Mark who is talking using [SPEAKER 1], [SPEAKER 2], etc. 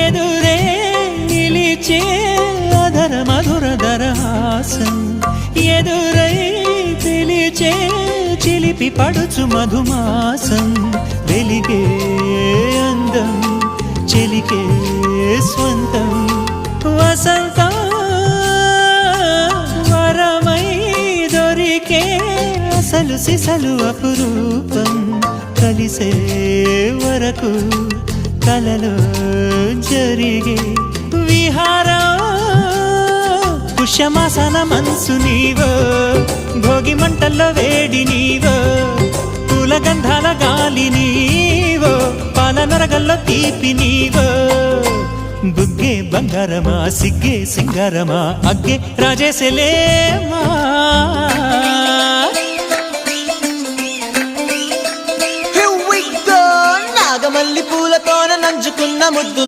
[SPEAKER 1] ఎదురే నిలిచే అధర మధుర దరహాసం ఎదురై పిలిచే చిలిపి పడుచు మధుమాసం వెలిగే అందం చెలికే స్వంతం వసంతం వరమై దొరికే అసలు సిసలు అపురూపం కలిసే వరకు కలలో జరిగే విహారం పుష్యమాసన మనసు నీవో భోగి మంటల్లో వేడి నీవో పూల గంధాల గాలి నీవో పాల నరగల్లో తీపి నీవో బుగ్గే బంగారమా సిగ్గే సింగారమా అగ్గే రాజేశలేమా
[SPEAKER 2] నాగమల్లి పూలతోన నంచుకున్న ముద్దు